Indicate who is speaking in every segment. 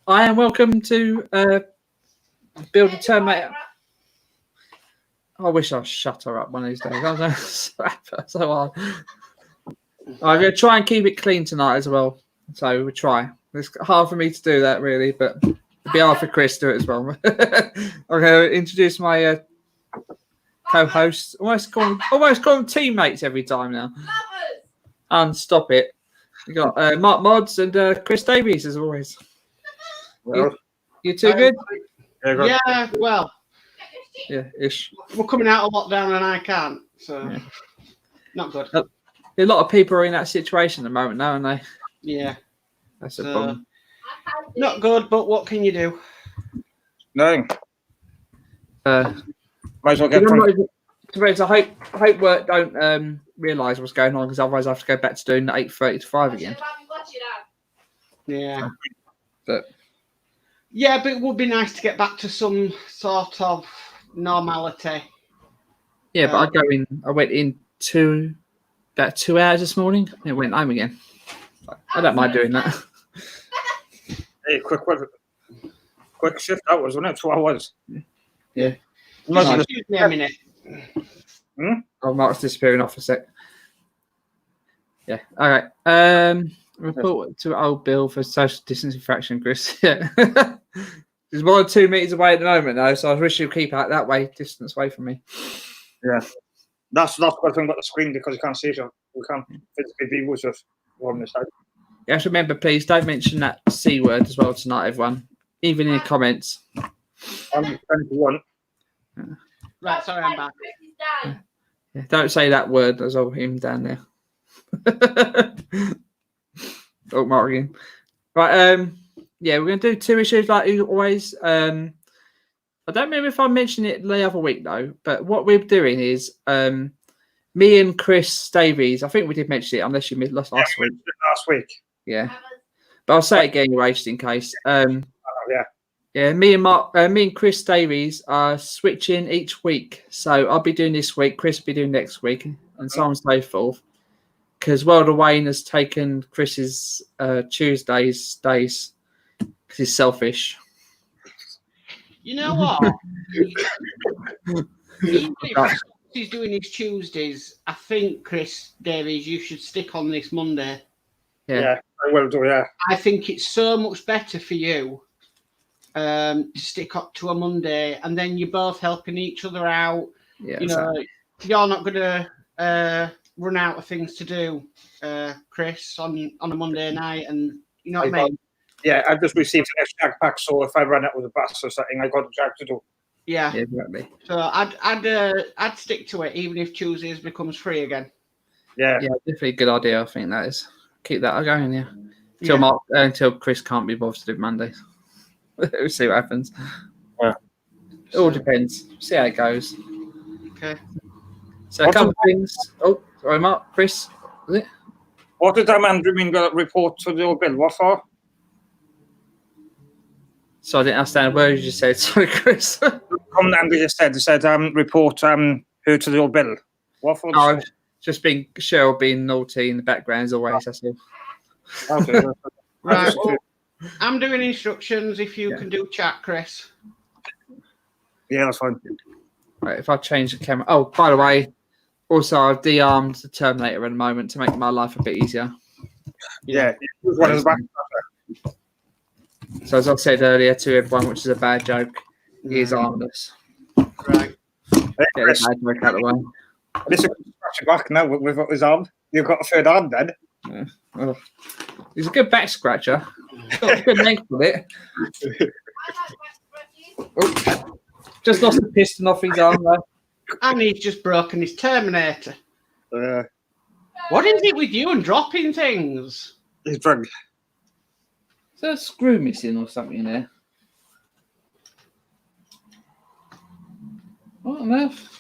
Speaker 1: I am welcome to build a Terminator. I wish I'd shut her up one of these days. I'm going to slap her so hard. I'm going to try and keep it clean tonight as well. So we'll try. It's hard for me to do that, really, but it'd be hard for Chris to do it as well. I'm going to introduce my co-hosts. Almost call them teammates every time now. And stop it. You got Mark Mods and Chris Davies as always.
Speaker 2: Well,
Speaker 1: you two good?
Speaker 3: Yeah, well.
Speaker 1: Yeah, ish.
Speaker 3: We're coming out of lockdown and I can't, so not good.
Speaker 1: A lot of people are in that situation at the moment now, aren't they?
Speaker 3: Yeah.
Speaker 1: That's a problem.
Speaker 3: Not good, but what can you do?
Speaker 2: Nothing.
Speaker 1: Might
Speaker 2: as well get
Speaker 1: I hope work don't realise what's going on, because otherwise I have to go back to doing 8:30 to 5 again.
Speaker 3: Yeah.
Speaker 1: But
Speaker 3: it would be nice to get back to some sort of normality.
Speaker 1: Yeah, but I went in about 2 hours this morning and went home again. I don't mind doing that.
Speaker 2: Hey, quick shift that was, wasn't it? 2 hours.
Speaker 1: Yeah.
Speaker 3: Excuse me a minute.
Speaker 1: Oh, Mark's disappearing off a sec. Yeah. All right. Report to old Bill for social distance infraction, Chris. Yeah. He's 1 or 2 meters away at the moment, though, so I wish you'd keep out that way, distance away from me.
Speaker 2: Yeah. That's the good thing about the screen, because you can't see it. We can't physically be with us on this side.
Speaker 1: You have to remember, please, don't mention that C word as well tonight, everyone. Even in the comments.
Speaker 2: I'm 21.
Speaker 3: Right, sorry, I'm back.
Speaker 1: Yeah, don't say that word. There's all him down there. Oh, Mark again. Right, we're going to do 2 issues like always. I don't remember if I mentioned it the other week, though, but what we're doing is me and Chris Davies, I think we did mention it, unless you missed last week.
Speaker 2: Last week.
Speaker 1: Yeah. But I'll say it again anyway, just in case.
Speaker 2: Yeah,
Speaker 1: me and Chris Davies are switching each week. So I'll be doing this week, Chris will be doing next week, and so on and so forth. Because World of Wayne has taken Chris's Tuesdays days because he's selfish.
Speaker 3: You know what? Even if he's doing his Tuesdays, I think, Chris Davies, you should stick on this Monday.
Speaker 1: Yeah,
Speaker 2: I will do, yeah.
Speaker 3: I think it's so much better for you to stick up to a Monday, and then you're both helping each other out.
Speaker 1: Yeah,
Speaker 3: you're not going to run out of things to do, Chris, on a Monday night, and you know what I mean?
Speaker 2: Yeah, I've just received an extra jag pack, so if I run out with a bus or something, I got a jag to do.
Speaker 3: Yeah,
Speaker 1: exactly.
Speaker 3: So I'd stick to it, even if Tuesdays becomes free again.
Speaker 2: Yeah,
Speaker 1: definitely a good idea. I think that is. Keep that going, yeah. Until Chris can't be bothered to do Mondays. We'll see what happens.
Speaker 2: Yeah.
Speaker 1: It all depends. See how it goes.
Speaker 3: Okay.
Speaker 1: So a couple of things. Oh, sorry, Mark. Chris, was it?
Speaker 2: What did Andrew mean got a report to the old bill? What for?
Speaker 1: So I didn't understand a word you just said. Sorry, Chris.
Speaker 2: Andrew just said report who to the old bill. What for?
Speaker 1: Oh, just being Cheryl being naughty in the background as always. That's all.
Speaker 2: Okay.
Speaker 3: Right. Well, I'm doing instructions. If you can do chat, Chris.
Speaker 2: Yeah, that's fine.
Speaker 1: Right, if I change the camera. Oh, by the way, also I've de-armed the Terminator at the moment to make my life a bit easier.
Speaker 2: Yeah.
Speaker 1: So as I said earlier to everyone, which is a bad joke, he is armless.
Speaker 3: Right.
Speaker 1: Get the bad joke out of the way.
Speaker 2: This is scratch your back now with his arm. You've got a third arm then.
Speaker 1: Yeah. Well, he's a good back scratcher. He's got a good length with it. Oh, just lost the piston off his arm though.
Speaker 3: And he's just broken his Terminator. What is it with you and dropping things?
Speaker 2: He's drunk.
Speaker 1: Is there a screw missing or something in there? What on earth?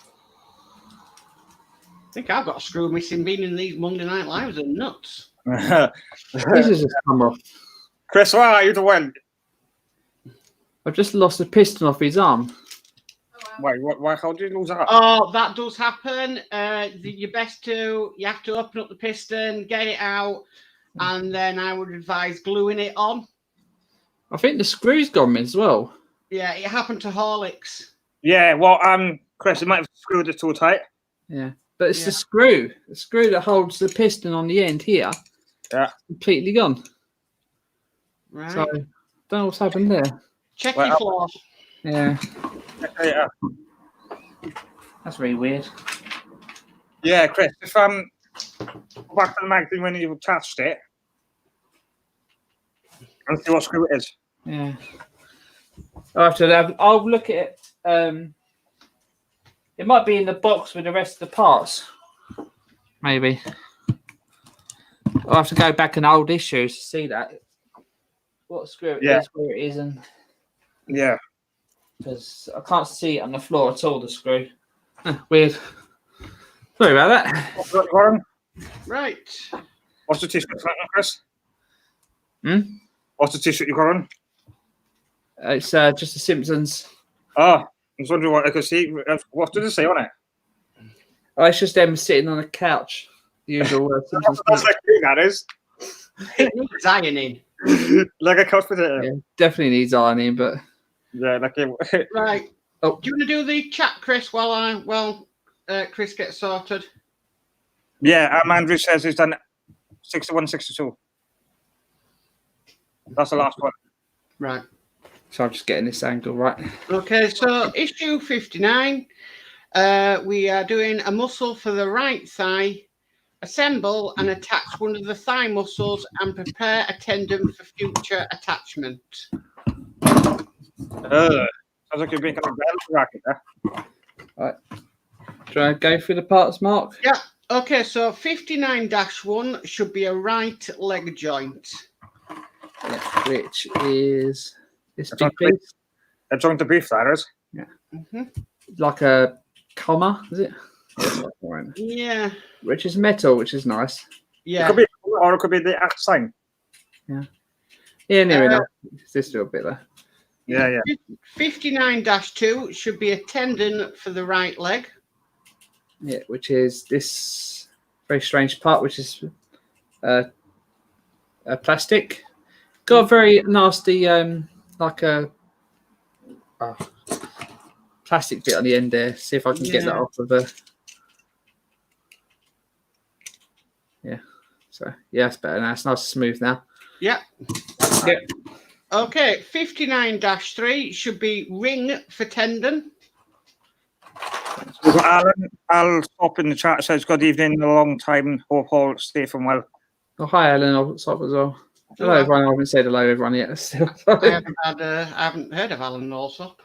Speaker 3: I think I've got a screw missing. Being in these Monday Night Lives are nuts.
Speaker 1: This has just come off.
Speaker 2: Chris, where are you doing?
Speaker 1: I've just lost the piston off his arm.
Speaker 2: Wait, why? How did you lose that?
Speaker 3: Oh, that does happen. You have to open up the piston, get it out, and then I would advise gluing it on.
Speaker 1: I think the screw's gone as well.
Speaker 3: Yeah, it happened to Horlicks.
Speaker 2: Yeah, well, Chris, it might have screwed it too tight.
Speaker 1: Yeah, but it's the screw that holds the piston on the end here.
Speaker 2: Yeah,
Speaker 1: completely gone.
Speaker 3: Right.
Speaker 1: So, don't know what's happened there.
Speaker 3: Check your floor.
Speaker 1: Yeah,
Speaker 2: yeah.
Speaker 1: that's really weird.
Speaker 2: Yeah, Chris, if go back to the magazine when you've attached it and see what screw it is.
Speaker 1: Yeah, I'll look at it. It might be in the box with the rest of the parts. Maybe. I'll have to go back in old issues to see that. What screw it is, where it is, and because I can't see it on the floor at all. The screw. Weird. Sorry about that.
Speaker 3: Right.
Speaker 2: What's the t-shirt for that, Chris? What's the t-shirt you got on?
Speaker 1: It's just the Simpsons.
Speaker 2: Oh, I was wondering what I could see. What did it say on it?
Speaker 1: Oh, it's just them sitting on a couch. The usual Simpsons.
Speaker 2: That's like me, that is.
Speaker 3: It needs ironing.
Speaker 2: Like a couch potato.
Speaker 1: Yeah, definitely needs ironing, but
Speaker 2: yeah, like
Speaker 3: right.
Speaker 1: Oh,
Speaker 3: do you want to do the chat, Chris, while Chris gets sorted?
Speaker 2: Yeah, Andrew says he's done 61, 62. That's the last one.
Speaker 3: Right.
Speaker 1: So I'm just getting this angle right.
Speaker 3: Okay, so issue 59. We are doing a muscle for the right thigh. Assemble and attach one of the thigh muscles and prepare a tendon for future attachment.
Speaker 2: Sounds like you're making a bell racket there.
Speaker 1: Right. Try and go through the parts, Mark.
Speaker 3: Yeah. Okay, so 59-1 should be a right leg joint.
Speaker 1: Yeah, which is this big
Speaker 2: joint
Speaker 1: piece.
Speaker 2: A joint of beef, that is.
Speaker 1: Yeah.
Speaker 3: Mm-hmm.
Speaker 1: Like a comma, is it?
Speaker 3: Yeah.
Speaker 1: Which is metal, which is nice.
Speaker 3: Yeah.
Speaker 2: It could be, or it could be the at sign.
Speaker 1: Yeah. Yeah, near enough. It's this little bit there.
Speaker 2: Yeah.
Speaker 3: 59-2 should be a tendon for the right leg.
Speaker 1: Yeah, which is this very strange part, which is a plastic. Got a very nasty, like a plastic bit on the end there. See if I can get that off of the. Yeah. So yeah, it's better now. It's nice and smooth now.
Speaker 3: Yeah.
Speaker 1: Yeah.
Speaker 3: Okay, 59-3 should be ring for tendon.
Speaker 2: We've got Al Stop in the chat says, good evening, a long time. Hope all safe and well.
Speaker 1: Oh, hi, Alan. I'll stop as well. Hello, everyone. I haven't said hello, everyone, yet. Still.
Speaker 3: I haven't heard of Alan Allsop.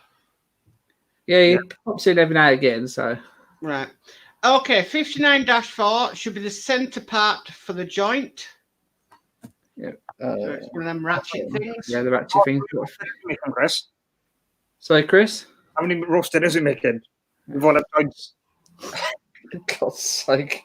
Speaker 1: Yeah, he pops in every now and again, so.
Speaker 3: Right. Okay, 59-4 should be the centre part for the joint.
Speaker 1: Yeah.
Speaker 3: So it's one of them ratchet things.
Speaker 1: Yeah, the ratchet thing.
Speaker 2: Chris.
Speaker 1: Sorry, Chris?
Speaker 2: How many roasting is it making? With all the joints.
Speaker 1: God's sake.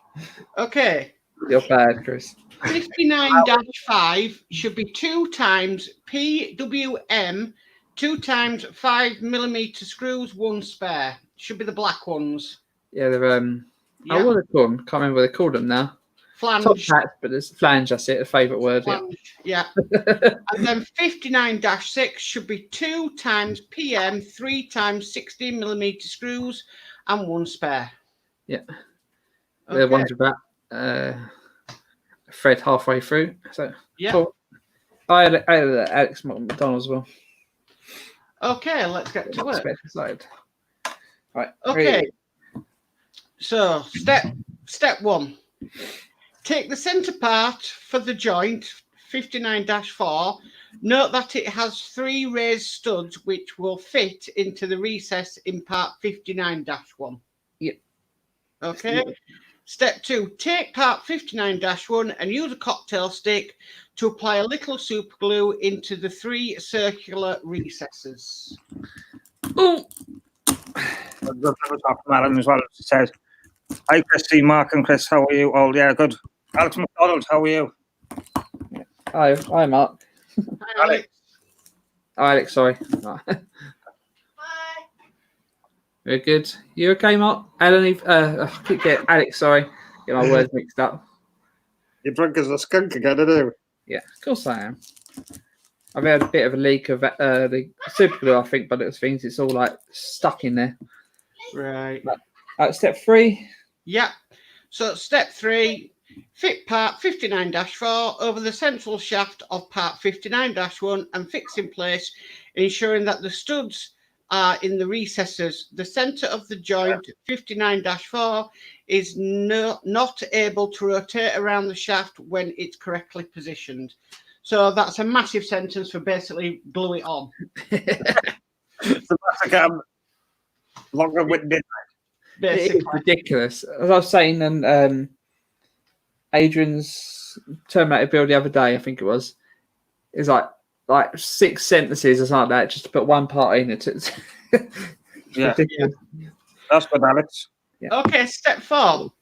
Speaker 3: Okay.
Speaker 1: You're bad, Chris.
Speaker 3: 59-5 should be 2 times PWM, 2 times 5mm screws, 1 spare. Should be the black ones.
Speaker 1: Yeah, they're what are they called? Can't remember what they called them now.
Speaker 3: Flange.
Speaker 1: Top hats, but it's flange. That's it. A favourite word.
Speaker 3: Flange. Yeah. And then 59-6 should be 2 times PM, 3 times 16mm screws, and 1 spare.
Speaker 1: Yeah.
Speaker 3: Okay.
Speaker 1: The ones with that thread halfway through. So
Speaker 3: yeah.
Speaker 1: Cool. I had Alex McDonald as well.
Speaker 3: Okay, let's get to work.
Speaker 1: Right.
Speaker 3: Okay. So step 1. Take the centre part for the joint, 59-4. Note that it has 3 raised studs which will fit into the recess in part 59-1.
Speaker 1: Yep.
Speaker 3: Okay.
Speaker 1: Yep.
Speaker 3: Step 2. Take part 59-1 and use a cocktail stick to apply a little super glue into the 3 circular recesses.
Speaker 1: Oh.
Speaker 2: Alan as well. It says, hi, Christy, Mark, and Chris. How are you? Oh, yeah, good. Alex McDonald, how are you?
Speaker 1: Hi, Mark.
Speaker 3: Hi, Alex.
Speaker 1: Oh, Alex, sorry. Hi. Very good. You okay, Mark? Alan, I keep getting Alex, sorry. Get my words mixed up.
Speaker 2: You're drunk as a skunk again, aren't you?
Speaker 1: Yeah, of course I am. I've had a bit of a leak of the super glue, I think, but it things it's all like stuck in there.
Speaker 3: Right.
Speaker 1: Step 3.
Speaker 3: Yeah. So step 3, fit part 59-4 over the central shaft of part 59-1 and fix in place, ensuring that the studs are in the recesses. The center of the joint 59-4 is not able to rotate around the shaft when it's correctly positioned. So that's a massive sentence for basically glue it on.
Speaker 2: So that's like longer winded.
Speaker 3: Basically.
Speaker 1: It's ridiculous. As I was saying, and Adrian's Terminator build the other day, I think it was, is like 6 sentences or something like that, just to put one part in it.
Speaker 2: Yeah. That's good, Alex.
Speaker 1: Yeah.
Speaker 3: Okay, step 4.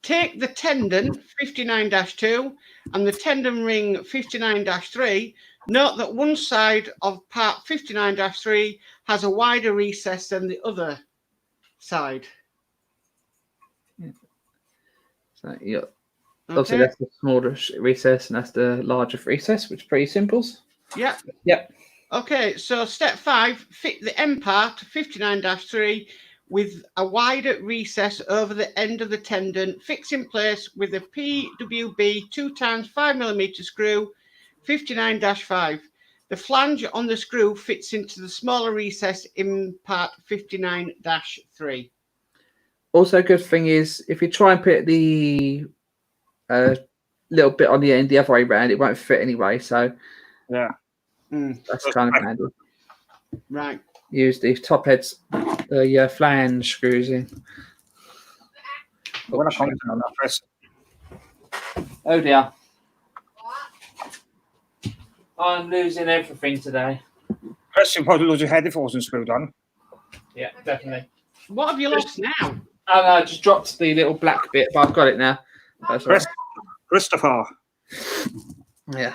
Speaker 3: Take the tendon 59-2 and the tendon ring 59-3. Note that one side of part 59-3 has a wider recess than the other side.
Speaker 1: So yeah, obviously that's the smaller recess and that's the larger recess, which is pretty simple.
Speaker 3: Yeah.
Speaker 1: Yep.
Speaker 3: Okay, so step 5, fit the end part 59-3 with a wider recess over the end of the tendon, fix in place with a PWB 2x5mm screw 59-5. The flange on the screw fits into the smaller recess in part 59-3.
Speaker 1: Also, a good thing is if you try and put the little bit on the end the other way around, it won't fit anyway. So
Speaker 2: yeah,
Speaker 1: that's kind of handy.
Speaker 3: Right.
Speaker 1: Use the top heads, the flange screws in.
Speaker 2: When I comment on that, Chris.
Speaker 1: Oh dear. I'm losing everything today.
Speaker 2: Chris, you probably lose your head if it wasn't screwed on.
Speaker 1: Yeah, definitely.
Speaker 3: What have you lost now?
Speaker 1: Oh no, I just dropped the little black bit, but I've got it now. That's right.
Speaker 2: Christopher.
Speaker 1: Yeah.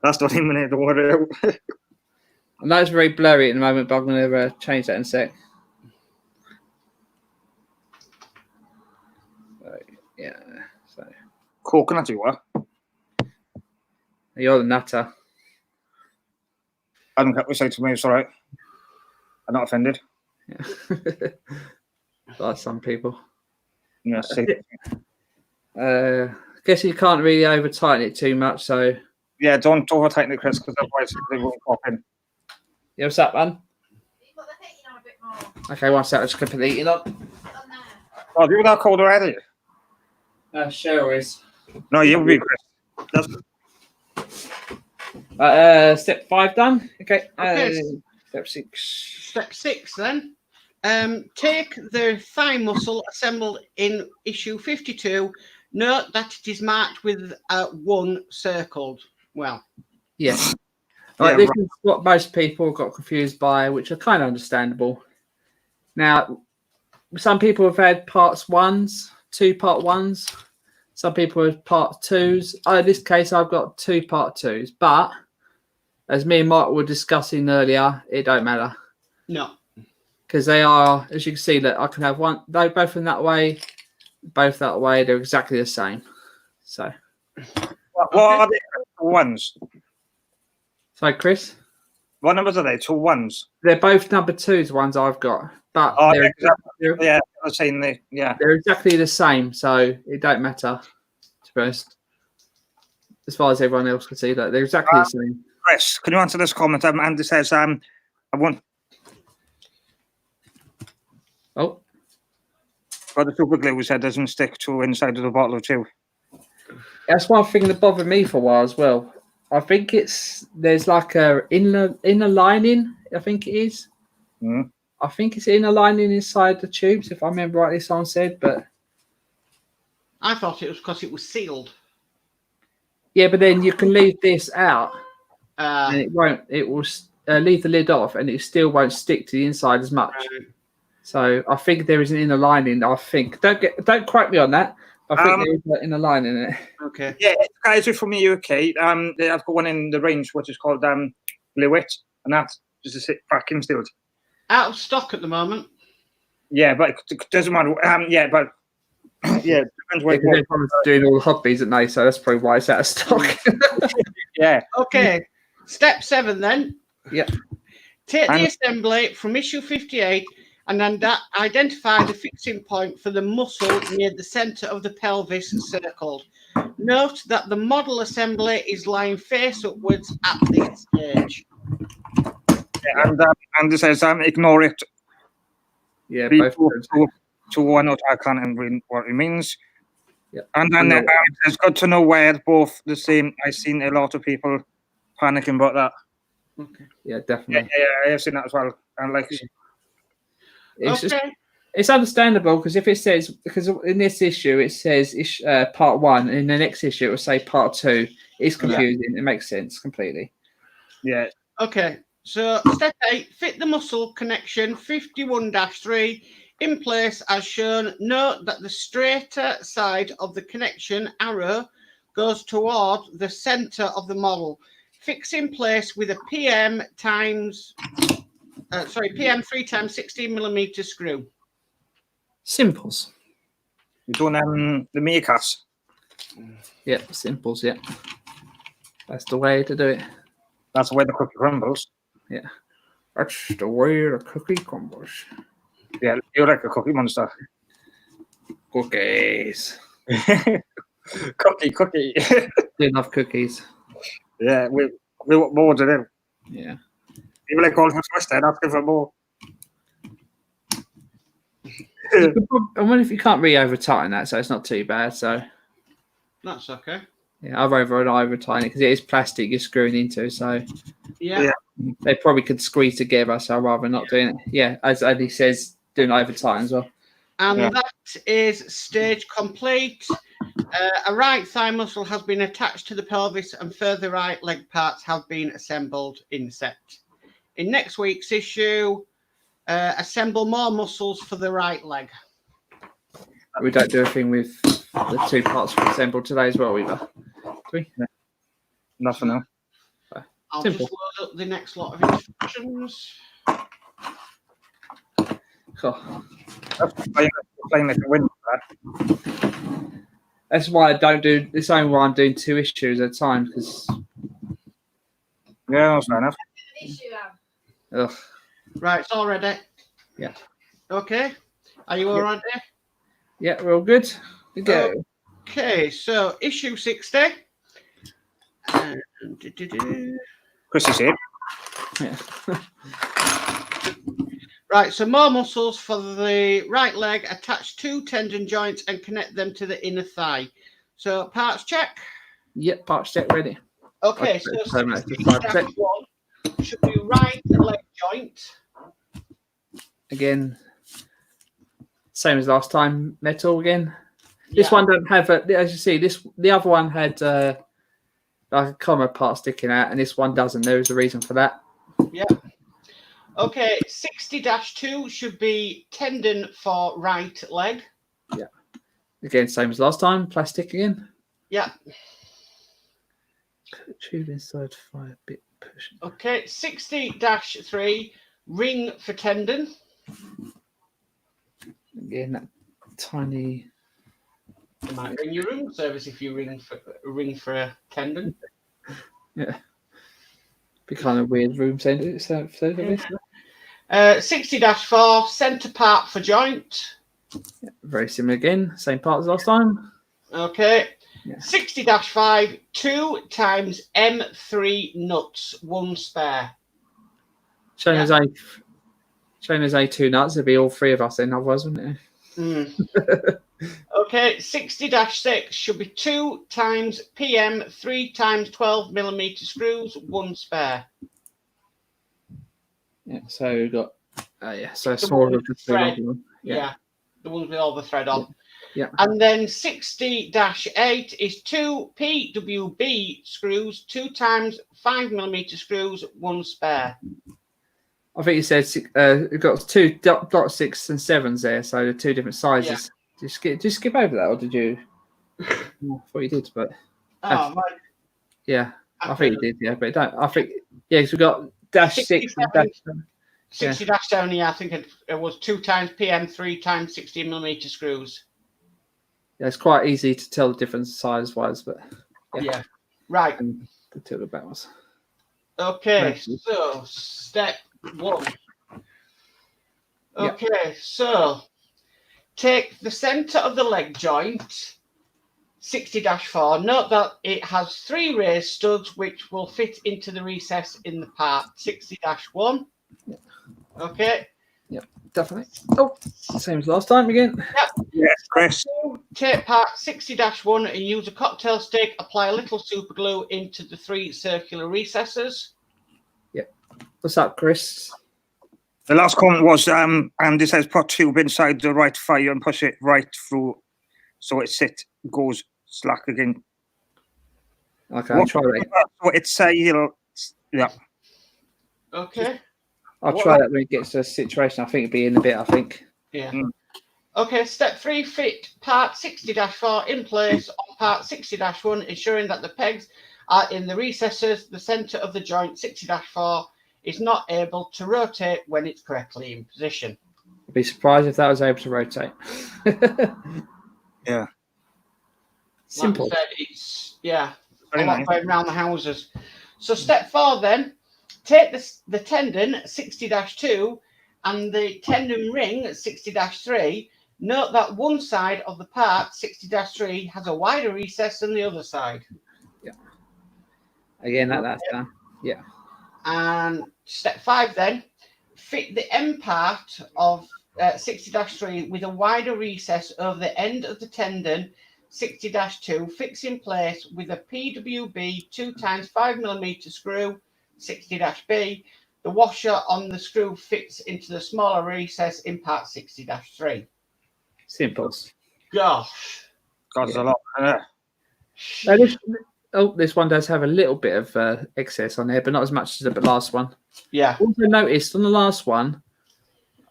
Speaker 2: That's not even the water.
Speaker 1: I know it's very blurry at the moment, but I'm going to change that in a sec. So, yeah. So
Speaker 2: Coconut, you are.
Speaker 1: you're the nutter.
Speaker 2: I don't get what you say to me. It's all right. I'm not offended.
Speaker 1: Yeah. Like some people.
Speaker 2: Yeah.
Speaker 1: I guess you can't really over tighten it too much. So
Speaker 2: Yeah, don't over tighten it, Chris, because otherwise they won't pop in.
Speaker 1: yeah, what's that, man? Okay, one sec. I'm just going to put the heating on.
Speaker 2: Oh, you were that cold already?
Speaker 1: Cheryl is.
Speaker 2: No, you'll be, Chris.
Speaker 1: Step 5 done. Okay.
Speaker 3: Okay.
Speaker 1: Step 6.
Speaker 3: Step 6 then. Take the thigh muscle assembled in issue 52. Note that it is marked with 1 circled. Well,
Speaker 1: Yes.
Speaker 2: Yeah,
Speaker 1: This is what most people got confused by, which are kind of understandable. Now, some people have had parts 1s, 2 part 1s. Some people have part 2s. In this case, I've got 2 part 2s. But as me and Mark were discussing earlier, it don't matter.
Speaker 3: no.
Speaker 1: Because they are, as you can see, that I can have one. They both in that way, both that way. They're exactly the same. So,
Speaker 2: What are they? 2 1s.
Speaker 1: sorry, Chris.
Speaker 2: What numbers are they? 2 1s.
Speaker 1: They're both number 2s. Ones I've got, but
Speaker 2: Oh,
Speaker 1: they're,
Speaker 2: yeah, I was saying they. Yeah.
Speaker 1: they're exactly the same. So it don't matter. To be honest, as far as everyone else can see, that they're exactly the same.
Speaker 2: Chris, can you answer this comment? Andy says, I want.
Speaker 1: Oh,
Speaker 2: But the super glue said doesn't stick to inside of the bottle of chew.
Speaker 1: that's one thing that bothered me for a while as well. I think there's like a inner lining. I think it is.
Speaker 2: Mm.
Speaker 1: I think it's inner lining inside the tubes, if I remember rightly. Someone said, but
Speaker 3: I thought it was because it was sealed.
Speaker 1: yeah, but then you can leave this out,
Speaker 3: Uh,
Speaker 1: and it won't. It will leave the lid off, and it still won't stick to the inside as much. So I think there is an inner lining. I think don't quote me on that. I think there is an inner lining in it.
Speaker 3: okay.
Speaker 2: Yeah, guys are from the UK. I've got one in the range which is called Blewit, and that's just a sit back instilled.
Speaker 3: Out of stock at the moment.
Speaker 2: Yeah, but it doesn't matter. Yeah, but yeah, it depends where you
Speaker 1: Everyone's doing all the hobbies at night, so that's probably why it's out of stock.
Speaker 2: Yeah.
Speaker 3: Okay. Step 7 then.
Speaker 1: Yep.
Speaker 3: Take the assembly from issue 58 and then identify the fixing point for the muscle near the centre of the pelvis circled. Note that the model assembly is lying face upwards at this stage.
Speaker 2: And this says ignore it.
Speaker 1: Yeah, both.
Speaker 2: To I know I can't read what it means.
Speaker 1: Yeah.
Speaker 2: And then it's good to know where both the same. I've seen a lot of people panicking about that.
Speaker 1: Okay. Yeah, definitely.
Speaker 2: Yeah, I have seen that as well. And like,
Speaker 1: it's understandable because if it says, because in this issue it says part 1, in the next issue it will say part 2. It's confusing. It makes sense completely.
Speaker 2: Yeah.
Speaker 3: Okay. So step 8, fit the muscle connection 51-3 in place as shown. Note that the straighter side of the connection arrow goes toward the center of the model. Fix in place with a PM 3 times 16 millimeter screw.
Speaker 1: Simples.
Speaker 2: You're doing the meerkats.
Speaker 1: Yep, simples. Yeah, that's the way to do it.
Speaker 2: That's the way the cookie crumbles.
Speaker 1: Yeah, that's the way the cookie crumbles.
Speaker 2: Yeah, you're like a cookie monster.
Speaker 1: Cookies.
Speaker 2: Cookie.
Speaker 1: Do love cookies.
Speaker 2: Yeah, we want more to them.
Speaker 1: Yeah.
Speaker 2: Even like all for Twister, asking for more.
Speaker 1: I wonder if you can't really over tighten that, so it's not too bad. So
Speaker 3: that's okay.
Speaker 1: Yeah, I've over tighten it because it is plastic you're screwing into. So
Speaker 3: yeah,
Speaker 1: they probably could squeeze together. So I'd rather not doing it. Yeah, as Eddie says, doing over tighten as well.
Speaker 3: And that is stage complete. A right thigh muscle has been attached to the pelvis and further right leg parts have been assembled in set. In next week's issue, assemble more muscles for the right leg.
Speaker 1: We don't do a thing with the 2 parts we assembled today as well, either. Do we?
Speaker 2: No. Nothing now.
Speaker 3: I'll just load up the next lot of instructions.
Speaker 1: Oh. That's why I don't do. It's only why I'm doing 2 issues at a time because.
Speaker 2: Yeah, that's fair enough.
Speaker 1: Ugh.
Speaker 3: Right, it's all ready.
Speaker 1: Yeah.
Speaker 3: Okay. Are you all ready?
Speaker 1: Yeah, we're all good. We go.
Speaker 3: Okay, so issue 60.
Speaker 2: Chris is here.
Speaker 1: Yeah.
Speaker 3: Right, so more muscles for the right leg. Attach 2 tendon joints and connect them to the inner thigh. So parts check.
Speaker 1: Yep, parts check ready.
Speaker 3: Okay, so 60-1 should be right leg joint.
Speaker 1: Again, same as last time. Metal again. This one don't have as you see. The other one had like a comma part sticking out, and this one doesn't. There is a reason for that.
Speaker 3: Yeah. Okay, 60-2 should be tendon for right leg.
Speaker 1: Yeah. Again, same as last time. Plastic again.
Speaker 3: Yeah.
Speaker 1: Tube inside 5 bit push.
Speaker 3: Okay, 60-3 ring for tendon.
Speaker 1: Again, that tiny.
Speaker 3: You might ring your room service if you ring for a tendon.
Speaker 1: Yeah. Be kind of weird room service.
Speaker 3: 60-4 centre part for joint.
Speaker 1: Yeah, very similar again. Same part as last time.
Speaker 3: Okay.
Speaker 1: Yeah.
Speaker 3: 60-5 2 times M3 nuts, 1 spare.
Speaker 1: Showing us A2 nuts, it'd be all 3 of us then, otherwise, wouldn't it?
Speaker 3: Okay, 60-6 should be 2 times PM 3 times 12 millimeter screws, 1 spare.
Speaker 1: Yeah, so we've got so smaller of the
Speaker 3: thread.
Speaker 1: Yeah,
Speaker 3: the ones with all the thread on.
Speaker 1: Yeah.
Speaker 3: And then 60-8 is 2 PWB screws, 2 times 5 millimeter screws, 1 spare.
Speaker 1: I think you said we've got 2 dot 6 and 7s there, so they're 2 different sizes. Yeah. Did you skip over that, or did you? I thought you did, but yeah, I think you did. Yeah, but I think because we've got -6 and -7.
Speaker 3: 60-7, yeah, I think it was 2 times PM 3 times 16 millimeter screws.
Speaker 1: Yeah, it's quite easy to tell the difference size-wise, but
Speaker 3: yeah. Right.
Speaker 1: And the two of the back ones.
Speaker 3: Okay, so step 1. Okay, so take the centre of the leg joint, 60-4. Note that it has 3 raised studs which will fit into the recess in the part, 60-1. Okay.
Speaker 1: Yep, definitely. Oh, same as last time again.
Speaker 3: Yep.
Speaker 2: Yeah, Chris.
Speaker 3: Take part 60-1 and use a cocktail stick. Apply a little super glue into the 3 circular recesses.
Speaker 1: Yep. What's up, Chris?
Speaker 2: The last comment was, Andy says put tube inside the right thigh and push it right through so it goes slack again.
Speaker 1: Okay, I'll try that.
Speaker 2: So it's yeah.
Speaker 3: Okay.
Speaker 1: I'll try that when it gets to a situation. I think it'll be in a bit, I think.
Speaker 3: Yeah. Okay, step 3, fit part 60-4 in place on part 60-1, ensuring that the pegs are in the recesses. The centre of the joint 60-4 is not able to rotate when it's correctly in position.
Speaker 1: I'd be surprised if that was able to rotate.
Speaker 2: Yeah.
Speaker 1: Simple.
Speaker 3: Like I said, it's, yeah,
Speaker 2: Very
Speaker 3: a lot
Speaker 2: nice.
Speaker 3: going around the houses. So step 4 then, take the tendon 60-2 and the tendon ring 60-3. Note that one side of the part 60-3 has a wider recess than the other side.
Speaker 1: Yeah. Again, that's done. Yeah.
Speaker 3: And step 5 then, fit the end part of 60-3 with a wider recess over the end of the tendon 60-2, fix in place with a PWB 2x5mm screw 60-B. The washer on the screw fits into the smaller recess in part 60-3.
Speaker 1: Simples.
Speaker 3: Gosh.
Speaker 2: God, there's a lot.
Speaker 1: Now this one does have a little bit of excess on there, but not as much as the last one.
Speaker 3: Yeah.
Speaker 1: Also noticed on the last one,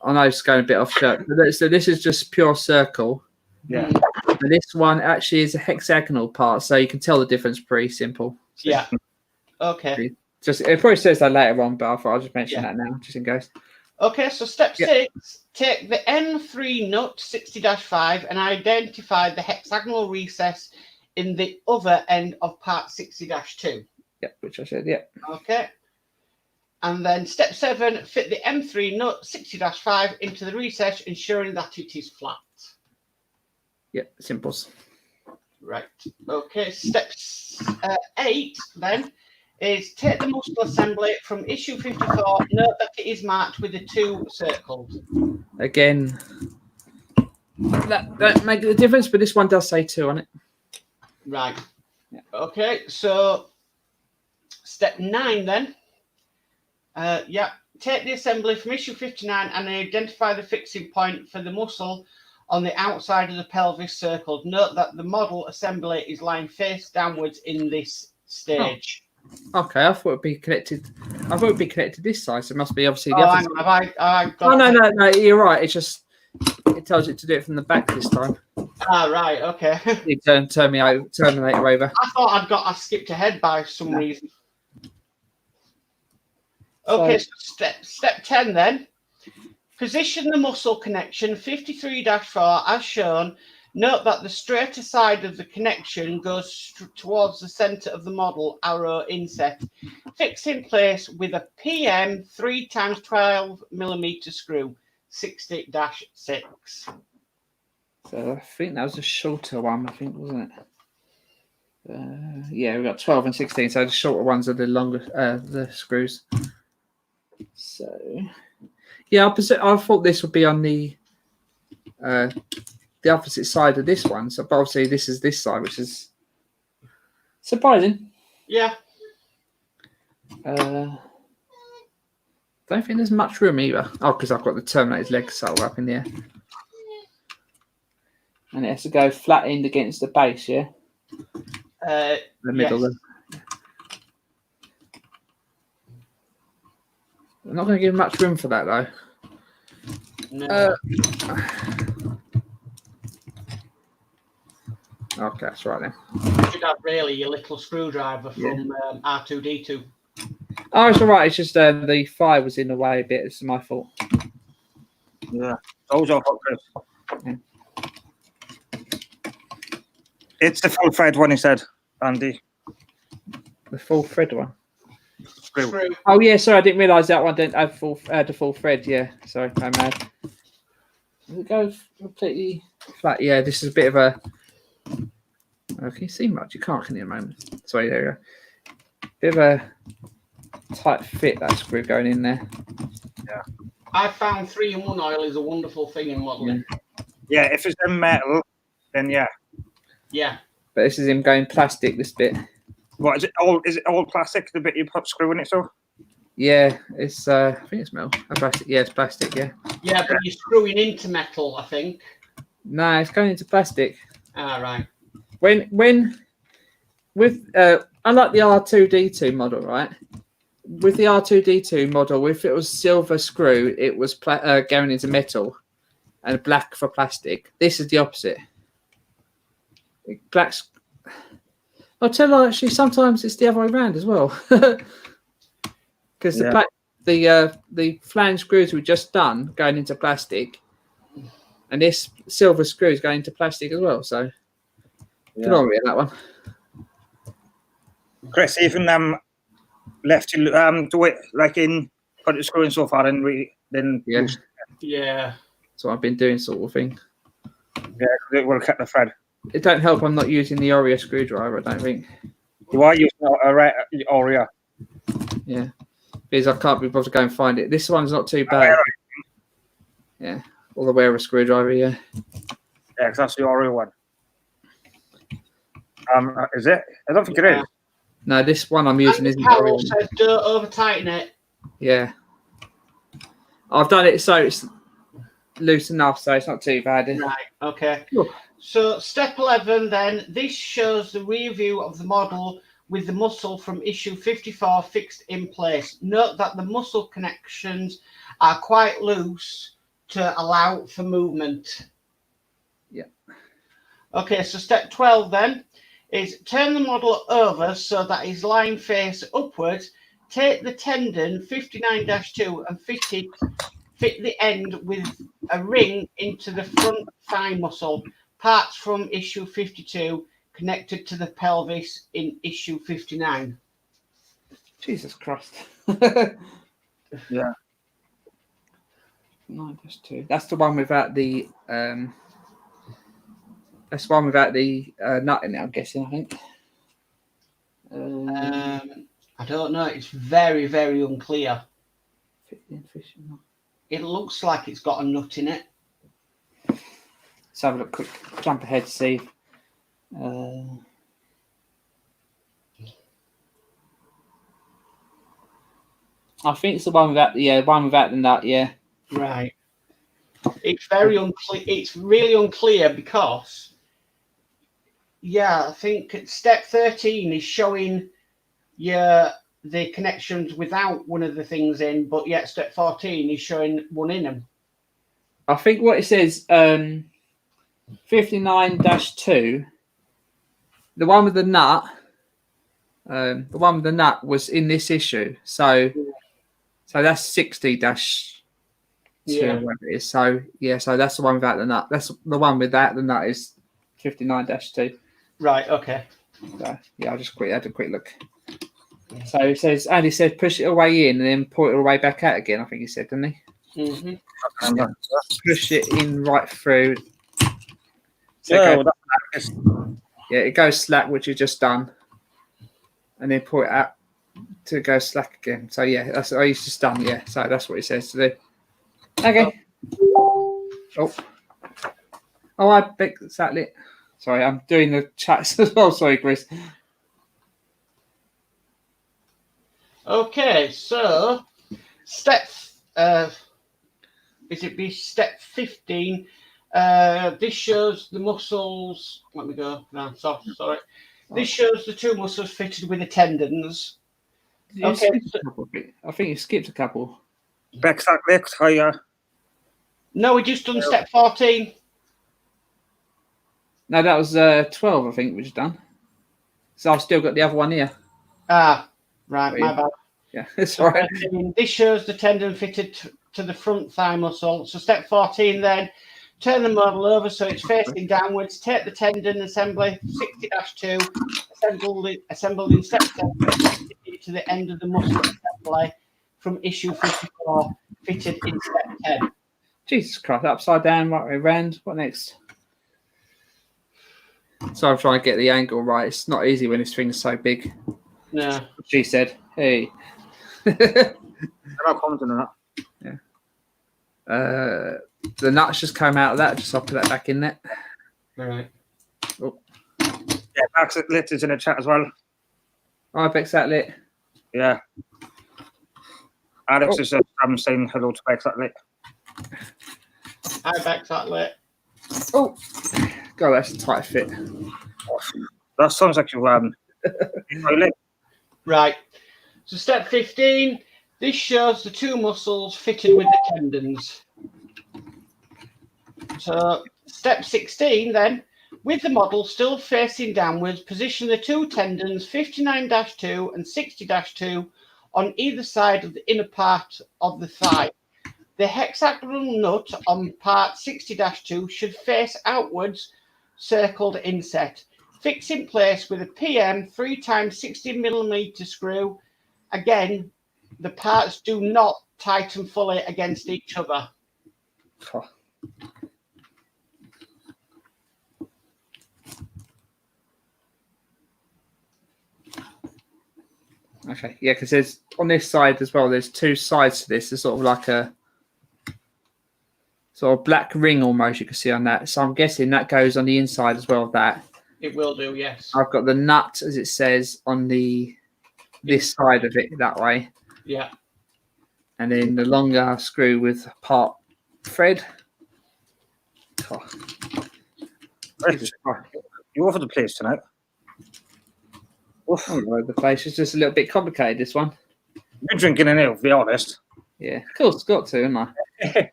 Speaker 1: I know it's going a bit off track, but so this is just pure circle.
Speaker 2: Yeah.
Speaker 1: And this one actually is a hexagonal part, so you can tell the difference pretty simple. So
Speaker 3: Yeah. Okay.
Speaker 1: Just it probably says that later on, but I thought I'll just mention that now, just in case.
Speaker 3: Okay, so step 6, take the M3 nut 60-5 and identify the hexagonal recess in the other end of part 60-2.
Speaker 1: Yep, which I said, yep.
Speaker 3: Okay. And then step 7, fit the M3 nut 60-5 into the recess, ensuring that it is flat.
Speaker 1: Yep, simples.
Speaker 3: Right. Okay, step 8 then is take the muscle assembly from issue 54. Note that it is marked with the 2 circles.
Speaker 1: Again, that don't make a difference, but this one does say 2 on it.
Speaker 3: Right.
Speaker 1: Yeah.
Speaker 3: Okay, so step 9 then. Take the assembly from issue 59 and identify the fixing point for the muscle on the outside of the pelvis circled. Note that the model assembly is lying face downwards in this stage.
Speaker 1: Oh. Okay, I thought it'd be connected. I thought it'd be connected this side, so it must be obviously the other side.
Speaker 3: Have I got
Speaker 1: No, you're right. It's just it tells you to do it from the back this time.
Speaker 3: Ah, right, okay.
Speaker 1: You Terminator over.
Speaker 3: I thought I skipped ahead by some reason. Okay, so step 10 then. Position the muscle connection 53-4 as shown. Note that the straighter side of the connection goes towards the center of the model arrow inset. Fix in place with a PM 3x12mm screw 60-6.
Speaker 1: So I think that was a shorter one, I think, wasn't it? Yeah, we've got 12 and 16, so the shorter ones are the longer, the screws. So, yeah, I thought this would be on the opposite side of this one. So, but obviously, this is this side, which is surprising.
Speaker 3: Yeah.
Speaker 1: Don't think there's much room either. Oh, because I've got the Terminator's leg sole up in there. And it has to go flat end against the base, yeah? The middle.
Speaker 3: Yes.
Speaker 1: I'm not going to give much room for that, though.
Speaker 3: No.
Speaker 1: Okay, that's right then.
Speaker 3: You should have really your little screwdriver from R2D2.
Speaker 1: Oh, it's all right. It's just the fire was in the way a bit. It's my fault.
Speaker 2: Yeah. Those are Chris.
Speaker 1: Yeah.
Speaker 2: It's the full thread one, he said, Andy.
Speaker 1: The full thread one.
Speaker 3: Screw.
Speaker 1: Oh yeah, sorry, I didn't realise that one didn't have the full thread. Yeah, sorry, I'm mad. Does it go completely flat? Yeah, this is a bit of a. Oh, can you see much? You can't, can you, at the moment? Sorry, there you go. Bit of a tight fit, that screw going in there.
Speaker 2: Yeah.
Speaker 3: I found 3-in-1 oil is a wonderful thing in modelling.
Speaker 2: Yeah, if it's in metal, then yeah.
Speaker 3: Yeah.
Speaker 1: But this is him going plastic, this bit.
Speaker 2: What is it? All plastic? The bit you put screw in it, so.
Speaker 1: Yeah, it's I think it's metal. Plastic. Yeah, it's plastic. Yeah.
Speaker 3: Yeah, but you're screwing into metal, I think.
Speaker 1: No, it's going into plastic.
Speaker 3: Ah, right.
Speaker 1: When with unlike the R2D2 model, right? With the R2D2 model, if it was silver screw, it was going into metal, and black for plastic. This is the opposite. Black's. I'll tell you, actually, sometimes it's the other way around as well. Because the flange screws we just done going into plastic, and this silver screw is going into plastic as well. So, good on me that one.
Speaker 2: Chris, even left you do it like in put the screw in so far and then
Speaker 3: Yeah.
Speaker 1: That's what I've been doing, sort of thing.
Speaker 2: Yeah, because it will cut the thread.
Speaker 1: It don't help. I'm not using the Oreo screwdriver. I don't think.
Speaker 2: You are using a Oreo.
Speaker 1: Yeah, because I can't be bothered to go and find it. This one's not too bad. Yeah, or the wearer screwdriver. Yeah.
Speaker 2: Yeah, because that's the Oreo one. Is it? I don't think it is.
Speaker 1: No, this one I'm using isn't
Speaker 3: Carol
Speaker 1: Oreo.
Speaker 3: said don't over tighten it.
Speaker 1: Yeah. I've done it so it's loose enough, so it's not too bad.
Speaker 3: Right. Okay.
Speaker 1: Cool.
Speaker 3: So step 11 then, this shows the rear view of the model with the muscle from issue 54 fixed in place. Note that the muscle connections are quite loose to allow for movement.
Speaker 1: Yeah.
Speaker 3: Okay, so step 12 then is turn the model over so that it's lying face upwards. Take the tendon 59-2 and fit the end with a ring into the front thigh muscle. Parts from issue 52 connected to the pelvis in issue 59.
Speaker 1: Jesus Christ.
Speaker 2: Yeah.
Speaker 1: 9+2. That's the one without the that's the one without the nut in it, I'm guessing, I think.
Speaker 3: I don't know. It's very, very unclear.
Speaker 1: 15 fishing.
Speaker 3: It looks like it's got a nut in it.
Speaker 1: Let's have a look quick. Jump ahead to see. I think it's the one without the nut. Yeah.
Speaker 3: Right. It's very unclear. It's really unclear because, I think step 13 is showing the connections without one of the things in, but yet step 14 is showing one in them.
Speaker 1: I think what it says, 59-2, the one with the nut, was in this issue. So that's 60-2, whatever it is. So that's the one without the nut. That's the one without the nut is 59-2.
Speaker 3: Right. Okay.
Speaker 1: So, I just had a quick look. So it says, and he said, push it away in and then pull it away back out again. I think he said, didn't he?
Speaker 3: Mm-hmm.
Speaker 1: Push it in right through.
Speaker 2: So
Speaker 1: it goes slack, which you just done, and then pull it out to go slack again. So that's what I used to done. Yeah, so that's what it says to do. Okay. Oh, I bet exactly. Sorry, I'm doing the chats as well. Sorry, Chris.
Speaker 3: Okay, so step step 15? This shows the muscles. Let me go. No, sorry. This shows the two muscles fitted with the tendons. Okay.
Speaker 1: I think you skipped a couple.
Speaker 2: Back stack legs higher.
Speaker 3: No, we just done step 14.
Speaker 1: No, that was 12, I think, we just done. So I've still got the other one here.
Speaker 3: Ah, right, my bad.
Speaker 1: Yeah, it's all right.
Speaker 3: This shows the tendon fitted to the front thigh muscle. So step 14 then, turn the model over so it's facing downwards. Take the tendon assembly 60-2, assembled in step 10 it to the end of the muscle assembly from issue 54, fitted in step 10.
Speaker 1: Jesus Christ, upside down, right way round. What next? So I'm trying to get the angle right. It's not easy when this thing's so big.
Speaker 3: No.
Speaker 1: She said, hey.
Speaker 2: I'm not commenting on that.
Speaker 1: Yeah. The nuts just came out of that. Just I'll put that back in there.
Speaker 3: All right.
Speaker 1: Oh.
Speaker 2: Yeah, Max Lit is in the chat as well.
Speaker 1: I Bex that lit.
Speaker 2: Yeah. Alex is saying hello to Bex that Lit.
Speaker 3: Hi, Bex that lit.
Speaker 1: Oh, God, that's a tight fit.
Speaker 2: That sounds like you
Speaker 3: Right. So step 15, this shows the two muscles fitted with the tendons. So step 16 then, with the model still facing downwards, position the two tendons 59-2 and 60-2 on either side of the inner part of the thigh. The hexagonal nut on part 60-2 should face outwards, circled inset. Fix in place with a PM 3x60mm screw. Again, the parts do not tighten fully against each other.
Speaker 1: Oh. Okay, yeah, because there's on this side as well, there's two sides to this. There's sort of like a sort of black ring almost, you can see on that. So I'm guessing that goes on the inside as well of that.
Speaker 3: It will do, yes.
Speaker 1: I've got the nut, as it says, on this side of it that way.
Speaker 3: Yeah.
Speaker 1: And then the longer screw with part thread. Oh.
Speaker 2: You over the place tonight?
Speaker 1: All over the place. It's just a little bit complicated, this one.
Speaker 2: You're drinking in here, to be honest.
Speaker 1: Yeah, of course, it's got to, haven't I?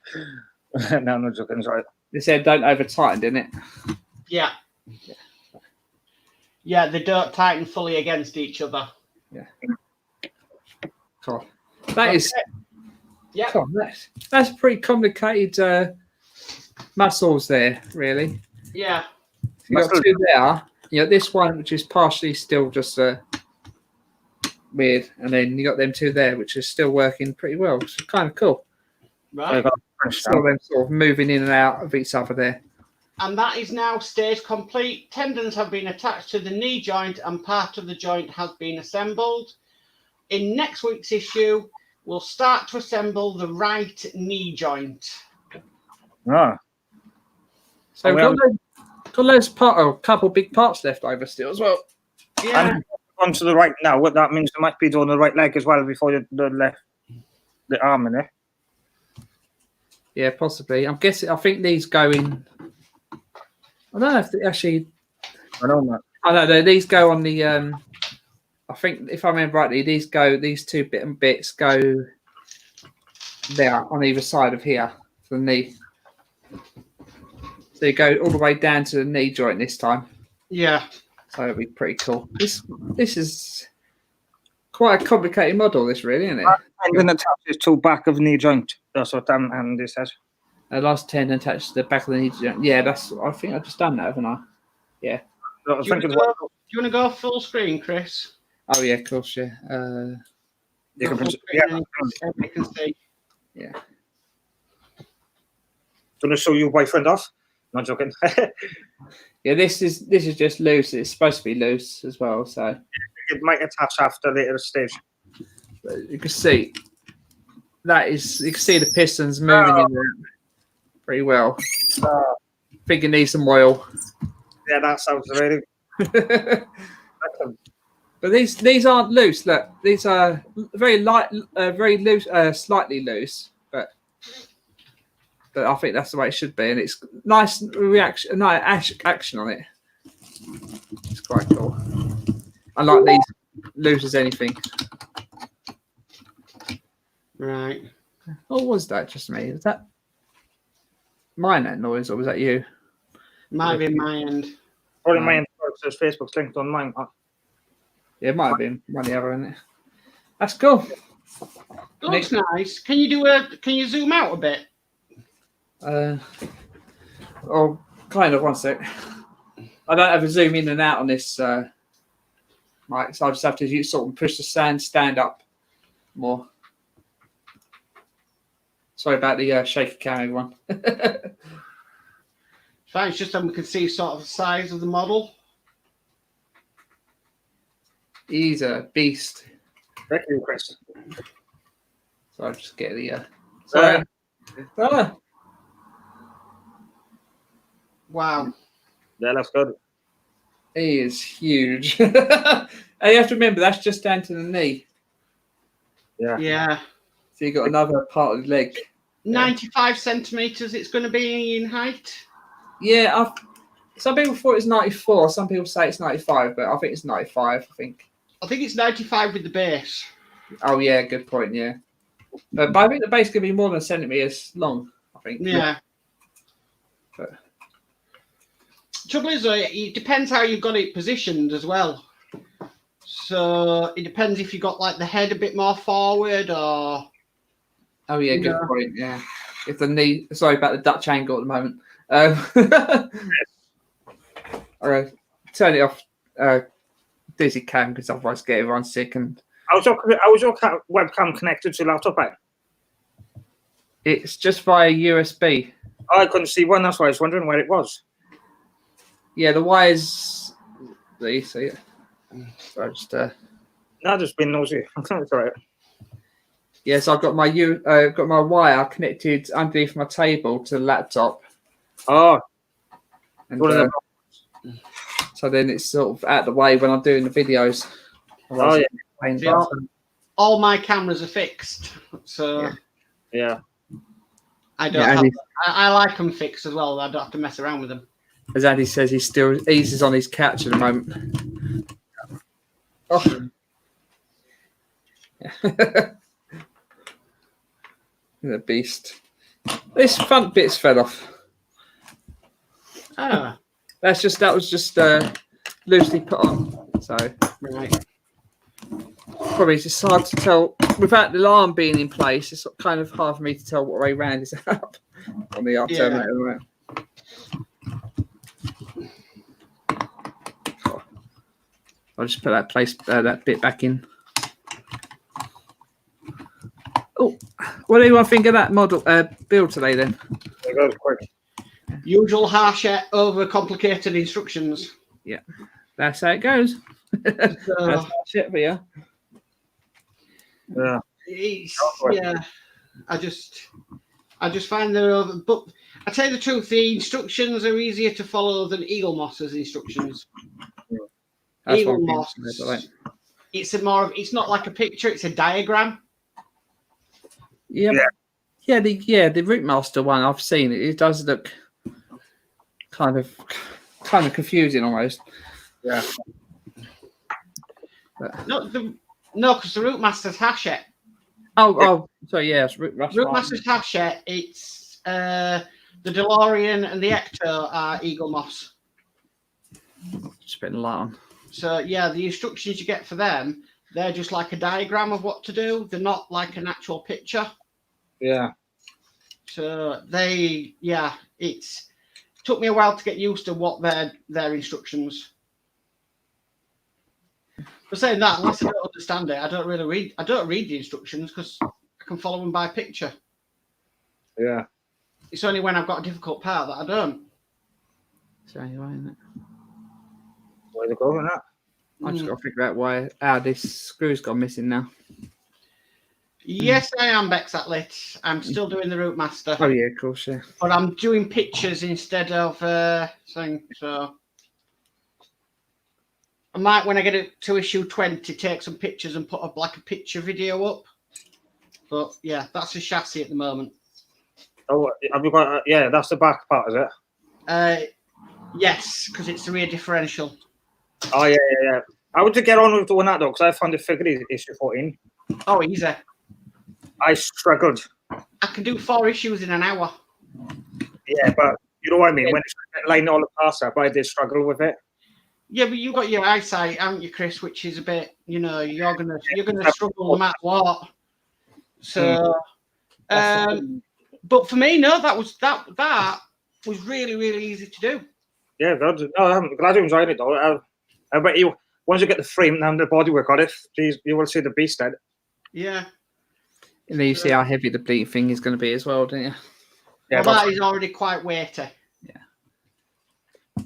Speaker 2: No, I'm not joking, sorry.
Speaker 1: They said don't over tighten, didn't it?
Speaker 3: Yeah. Yeah, they don't tighten fully against each other.
Speaker 1: Yeah. Cool. That is.
Speaker 3: Yeah.
Speaker 1: Cool. That's pretty complicated muscles there, really.
Speaker 3: Yeah.
Speaker 1: You got two there. You got this one, which is partially still just weird, and then you got them two there, which is still working pretty well. It's kind of cool.
Speaker 3: Right.
Speaker 1: So them sort of moving in and out of each other there.
Speaker 3: And that is now stage complete. Tendons have been attached to the knee joint and part of the joint has been assembled. In next week's issue, we'll start to assemble the right knee joint.
Speaker 2: Ah.
Speaker 1: So we've got loads of a couple big parts left over still as well.
Speaker 3: Yeah.
Speaker 2: And on to the right now. What that means, they might be doing the right leg as well before the arm in there.
Speaker 1: Yeah, possibly. I'm guessing. I think these go in. I don't know if they actually.
Speaker 2: I know that.
Speaker 1: I don't know. These go on the. I think if I remember rightly, these two bits go there on either side of here for the knee. So you go all the way down to the knee joint this time.
Speaker 3: Yeah.
Speaker 1: So it'll be pretty cool. This is quite a complicated model, this really, isn't it?
Speaker 2: And then attaches to back of knee joint. That's what Andy says.
Speaker 1: The last tendon attached to the back of the knee joint. Yeah, I think I've just done that, haven't I? Yeah.
Speaker 2: Do you
Speaker 3: want to go full screen, Chris?
Speaker 1: Oh yeah, of course, yeah.
Speaker 2: You can
Speaker 3: see.
Speaker 1: Yeah.
Speaker 2: Do you want to show your boyfriend off? Not joking.
Speaker 1: Yeah, this is just loose. It's supposed to be loose as well, so
Speaker 2: It might attach after later stage.
Speaker 1: but you can see that is. You can see the pistons moving in there pretty well. Think it needs some oil.
Speaker 2: Yeah, that sounds really.
Speaker 1: But these aren't loose. Look, these are very light, very loose, slightly loose. But I think that's the way it should be, and it's nice reaction, nice action on it. It's quite cool. I like these loose as anything.
Speaker 3: Right.
Speaker 1: What was that? Just me? Was that mine that noise, or was that you?
Speaker 3: Might be my end.
Speaker 2: Probably my end. Says Facebook's linked on mine.
Speaker 1: Yeah, it might have been one of the other, isn't it? That's cool.
Speaker 3: It looks nice. Can you zoom out a bit?
Speaker 1: Oh, kind of. One sec. I don't have a zoom in and out on this Right, so I just have to use sort of push the stand up more. Sorry about the shaky cam, everyone.
Speaker 3: Fine, it's just so we can see sort of the size of the model.
Speaker 1: He's a beast.
Speaker 2: Thank you, Chris.
Speaker 1: So I'll just get the. Sorry.
Speaker 3: Wow.
Speaker 2: Yeah, that's good.
Speaker 1: He is huge. And you have to remember that's just down to the knee.
Speaker 2: Yeah.
Speaker 3: Yeah.
Speaker 1: So you got another part of the leg.
Speaker 3: 95 centimeters it's going to be in height.
Speaker 1: Yeah, some people thought it was 94. Some people say it's 95, but I think it's 95.
Speaker 3: I think it's 95 with the base.
Speaker 1: Oh yeah, good point. Yeah, but I think the base could be more than centimeters long. I think.
Speaker 3: Yeah.
Speaker 1: But,
Speaker 3: Trouble is, it depends how you've got it positioned as well. So it depends if you got like the head a bit more forward or.
Speaker 1: oh yeah, good point. Yeah, if the knee. Sorry about the Dutch angle at the moment. All right, turn it off. Dizzy cam because otherwise get everyone sick. And
Speaker 2: How's your webcam connected to your laptop?
Speaker 1: it's just via USB.
Speaker 2: Oh, I couldn't see one. That's why I was wondering where it was.
Speaker 1: Yeah, the wires. There you see it. So I just.
Speaker 2: No, just been nosy. It's all right.
Speaker 1: Yes, I've got my got my wire connected underneath my table to the laptop.
Speaker 2: Oh,
Speaker 1: And, so then it's sort of out the way when I'm doing the videos.
Speaker 2: Oh yeah.
Speaker 3: All my cameras are fixed, so
Speaker 2: Yeah.
Speaker 3: I don't.
Speaker 1: Yeah,
Speaker 3: I like them fixed as well. I don't have to mess around with them.
Speaker 1: As Andy says, he still eases on his couch at the moment. Oh. The beast. This front bit's fell off.
Speaker 3: Ah,
Speaker 1: That was just loosely put on. So
Speaker 3: right.
Speaker 1: probably it's just hard to tell without the alarm being in place. It's kind of hard for me to tell what way round is up on the Terminator. Right? I'll just put that bit back in. Oh, what do you want to think of that model build today then?
Speaker 2: It goes quick.
Speaker 3: Usual harsher, over-complicated instructions.
Speaker 1: Yeah, that's how it goes. That's it for you.
Speaker 2: Yeah.
Speaker 3: Yeah. I just find they're over. But I tell you the truth, the instructions are easier to follow than Eagle Moss's instructions.
Speaker 1: That's
Speaker 3: Eagle
Speaker 1: one thing,
Speaker 3: Moss.
Speaker 1: right?
Speaker 3: It's not like a picture; it's a diagram.
Speaker 1: Yeah. The Rootmaster one I've seen. It does look kind of confusing almost.
Speaker 2: Yeah.
Speaker 1: But,
Speaker 3: No, because the Rootmaster's Hachette.
Speaker 1: So yes,
Speaker 3: Rootmaster's Hachette. It's the DeLorean and the Ecto are Eagle Moss.
Speaker 1: Just putting a light on.
Speaker 3: So yeah, the instructions you get for them, they're just like a diagram of what to do. They're not like an actual picture.
Speaker 2: Yeah.
Speaker 3: So it took me a while to get used to what their instructions. But saying that, unless I don't understand it, I don't read the instructions because I can follow them by picture.
Speaker 2: Yeah.
Speaker 3: It's only when I've got a difficult part that I don't.
Speaker 1: So anyway, isn't it?
Speaker 2: Where's it going at?
Speaker 1: I just got to figure out this screw's gone missing now.
Speaker 3: Yes, I am Bexatlit. I'm still doing the Rootmaster.
Speaker 1: Oh yeah, of course, yeah.
Speaker 3: But I'm doing pictures instead of thing. So I might, when I get it to issue 20, take some pictures and put a picture video up. But yeah, that's the chassis at the moment.
Speaker 2: Oh, have you got? That's the back part, is it?
Speaker 3: Yes, because it's the rear differential.
Speaker 2: Oh yeah. How would you get on with doing that though? Because I found it figured issue 14.
Speaker 3: Oh, easy.
Speaker 2: I struggled.
Speaker 3: I can do 4 issues in an hour.
Speaker 2: Yeah, but you know what I mean. When it's lining all the parts up, I did struggle with it.
Speaker 3: Yeah, but you got your eyesight, haven't you, Chris? Which is a bit, you're gonna struggle no matter what. So, but for me, no, that was really, really easy to do.
Speaker 2: Yeah, good. No, I'm glad you enjoyed it though. I bet you once you get the frame and the bodywork on it, you will see the beast then.
Speaker 3: Yeah.
Speaker 1: And then you see how heavy the bleeding thing is going to be as well, don't you?
Speaker 2: Yeah,
Speaker 3: Well, that is already quite weighty.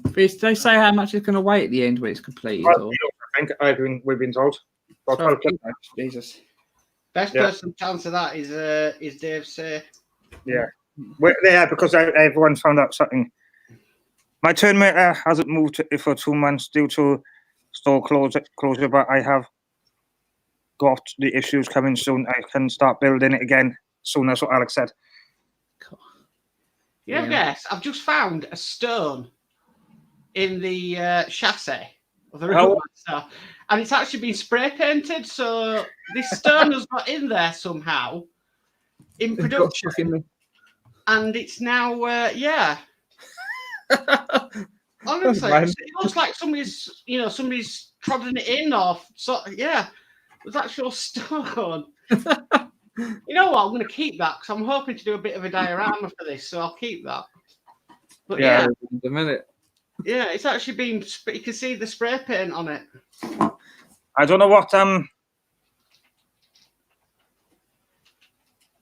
Speaker 1: But they say how much it's going to weigh at the end when it's completed. Or...
Speaker 2: I think we've been told.
Speaker 1: 12 kilos, Jesus.
Speaker 3: Best person to answer that is Dave Say.
Speaker 2: Yeah. Yeah, because everyone found out something. My Terminator hasn't moved for 2 months due to store closure, but I have got the issues coming soon. I can start building it again soon. That's what Alex said.
Speaker 1: Cool.
Speaker 3: Yeah, guess I've just found a stone in the chassis of the Roadmaster, and it's actually been spray painted. So this stone has got in there somehow in production, and it's now honestly, it looks like somebody's trodden it in, or there's actual stone. You know what? I'm going to keep that because I'm hoping to do a bit of a diorama for this, so I'll keep that. But
Speaker 1: a minute.
Speaker 3: Yeah, it's actually been. You can see the spray paint on it.
Speaker 2: I don't know what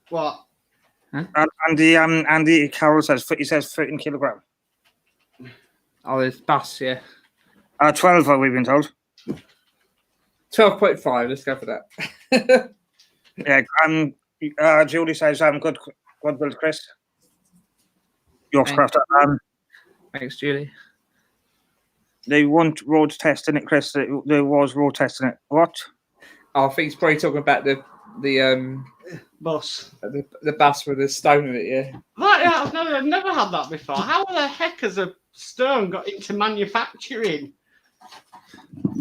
Speaker 3: What?
Speaker 2: Andy Carroll says. He says 13 kilogram.
Speaker 1: Oh, there's bass, yeah.
Speaker 2: 12, we've been told.
Speaker 1: 12.5. Let's go for that.
Speaker 2: Yeah. Julie says, "Good build, Chris." Yorkscraft.
Speaker 1: Thanks, Julie.
Speaker 2: They weren't road testing it, Chris. There was road testing it. What?
Speaker 1: Oh, I think he's probably talking about the
Speaker 3: bus.
Speaker 1: The bus with the stone in it, yeah.
Speaker 3: Right, yeah, I've never had that before. How the heck has a stone got into manufacturing?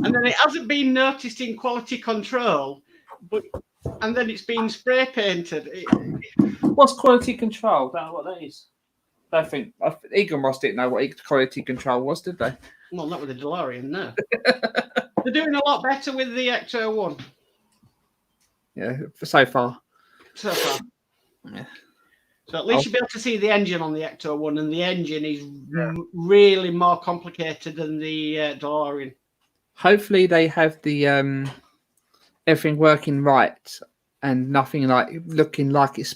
Speaker 3: And then it hasn't been noticed in quality control, and then it's been spray painted.
Speaker 1: What's quality control? Don't know what that is. I think Egan Ross didn't know what quality control was, did they?
Speaker 3: Well, not with the DeLorean, no. They're doing a lot better with the Ecto 1.
Speaker 1: Yeah, so far.
Speaker 3: Yeah. So at least you'll be able to see the engine on the Ecto 1, and the engine is really more complicated than the DeLorean.
Speaker 1: Hopefully they have the everything working right and nothing like looking like it's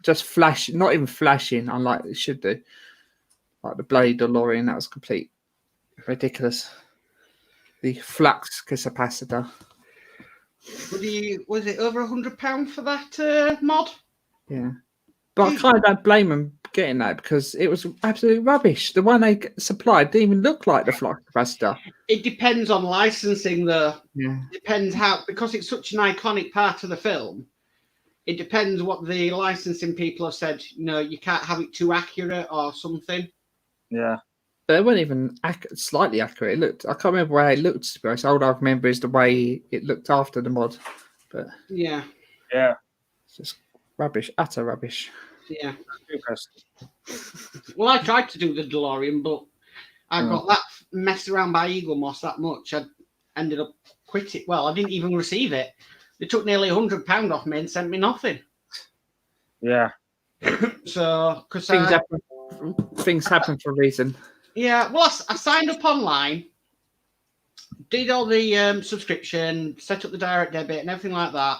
Speaker 1: just flashing, not even flashing, unlike it should do. Like the bloody DeLorean, that was complete ridiculous. The flux capacitor.
Speaker 3: Was it over £100 for that mod?
Speaker 1: Yeah. But I kind of don't blame them getting that because it was absolutely rubbish. The one they supplied didn't even look like the flux capacitor.
Speaker 3: It depends on licensing, though.
Speaker 1: Yeah.
Speaker 3: Depends because it's such an iconic part of the film. It depends what the licensing people have said. You can't have it too accurate or something.
Speaker 2: Yeah.
Speaker 1: But it wasn't even slightly accurate. I can't remember where it looked, to be honest. All I remember is the way it looked after the mod. But
Speaker 3: yeah.
Speaker 1: It's just rubbish, utter rubbish.
Speaker 3: Yeah. Well, I tried to do the DeLorean, but I got that messed around by Eagle Moss that much. I ended up quitting. Well, I didn't even receive it. They took nearly £100 off me and sent me nothing.
Speaker 2: Yeah.
Speaker 3: So, because
Speaker 1: things happen for a reason.
Speaker 3: Yeah, well, I signed up online, did all the subscription, set up the direct debit and everything like that.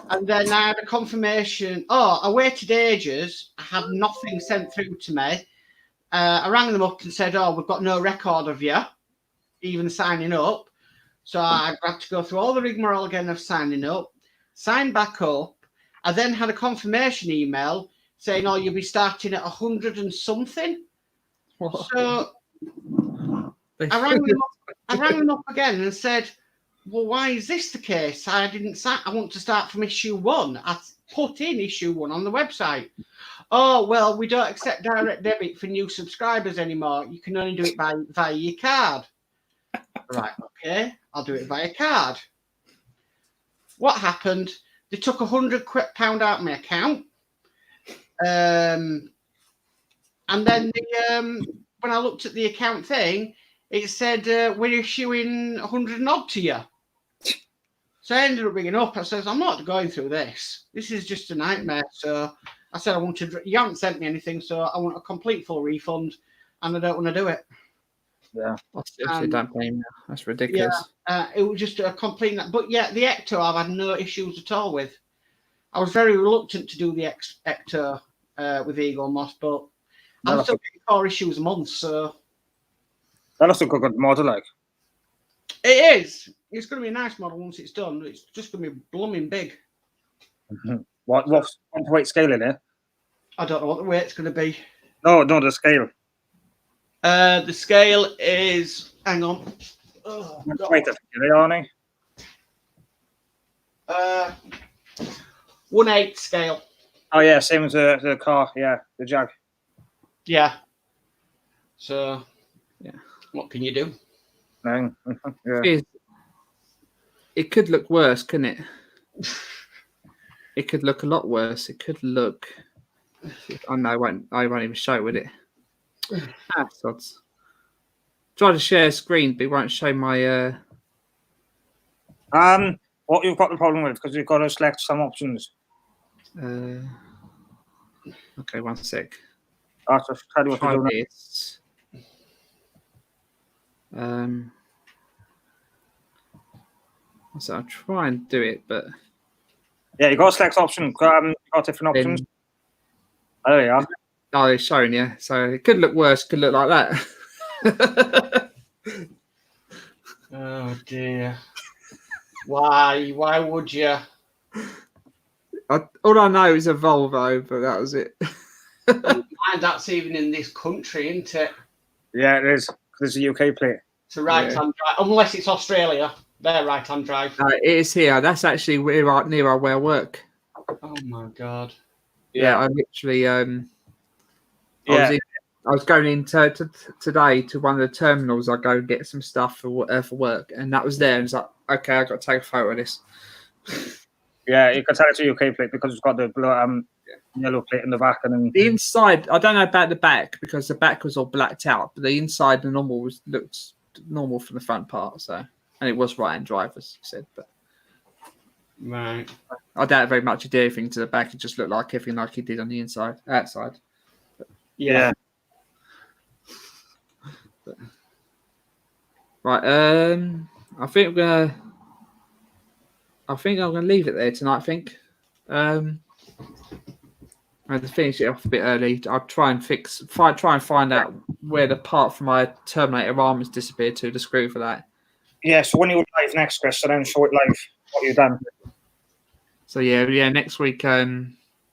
Speaker 3: And then I had a confirmation. I waited ages. I had nothing sent through to me. I rang them up and said, we've got no record of you, even signing up. So I had to go through all the rigmarole again of signing up, sign back up. I then had a confirmation email saying, you'll be starting at 100 and something. So I rang them up again and said, well, why is this the case? I want to start from issue 1. I put in issue 1 on the website. Oh, well, we don't accept direct debit for new subscribers anymore. You can only do it via your card. Right, okay, I'll do it via card. What happened? They took £100 out of my account. And then when I looked at the account thing, it said, we're issuing 100 and odd to you. So I ended up ringing up. I says, I'm not going through this. This is just a nightmare. So I said, you haven't sent me anything, so I want a complete full refund, and I don't want to do it.
Speaker 2: Yeah.
Speaker 1: I seriously don't blame you. That's ridiculous.
Speaker 3: It was just a complete. But yeah, the Ecto I've had no issues at all with. I was very reluctant to do the Ecto with Eagle Moss, but I'm still getting 4 issues a month, so
Speaker 2: that looks like a good model, like.
Speaker 3: it is. It's going to be a nice model once it's done. It's just going to be blooming big.
Speaker 2: What's the weight scale in it?
Speaker 3: I don't know what the weight's going to be.
Speaker 2: No, the scale.
Speaker 3: The scale is. Hang on. Oh,
Speaker 2: Wait, aren't they?
Speaker 3: 1/8 scale.
Speaker 2: Oh yeah, same as the car. Yeah, the Jag.
Speaker 3: Yeah. So, yeah. What can you do?
Speaker 2: No. Yeah.
Speaker 1: It could look worse, couldn't it? It could look a lot worse. It could look. Oh no, I won't even show it, would it? Sods. Try to share a screen, but it won't show my.
Speaker 2: What you've got the problem with, because you've got to select some options.
Speaker 1: Okay, one sec.
Speaker 2: I'll just tell you what to do.
Speaker 1: This. So I'll try and do it, but
Speaker 2: yeah, you got to select options. You got different options. There you are.
Speaker 1: Oh, it's showing, yeah. So it could look worse. Could look like that.
Speaker 3: Oh dear. Why? Why would you?
Speaker 1: All I know is a Volvo, but that was it.
Speaker 3: And that's even in this country, isn't it?
Speaker 2: Yeah, it is. There's a UK plate.
Speaker 3: It's a right-hand drive, unless it's Australia. They're right-hand drive.
Speaker 1: It is here. That's actually near where I work.
Speaker 3: Oh my god.
Speaker 1: Yeah, I literally. I was going in today to one of the terminals. I go and get some stuff for work, and that was there. And it's like, okay, I got to take a photo of this.
Speaker 2: Yeah, you can tell it's a UK plate because it's got the blue, yellow plate in the back, and then
Speaker 1: the inside. I don't know about the back because the back was all blacked out, but the inside, the normal looked normal from the front part. So, and it was right-hand drive, as you said, but.
Speaker 3: Right.
Speaker 1: I doubt very much he did anything to the back. It just looked like everything like he did on the outside. But,
Speaker 3: yeah.
Speaker 1: But, right. I think I'm gonna leave it there tonight. I think. I'm to finish it off a bit early. I'll try and find out where the part from my Terminator arm has disappeared to, the screw for that.
Speaker 2: Yeah. So when you're live next, Chris, so then show it live what you've done.
Speaker 1: So yeah. Next week,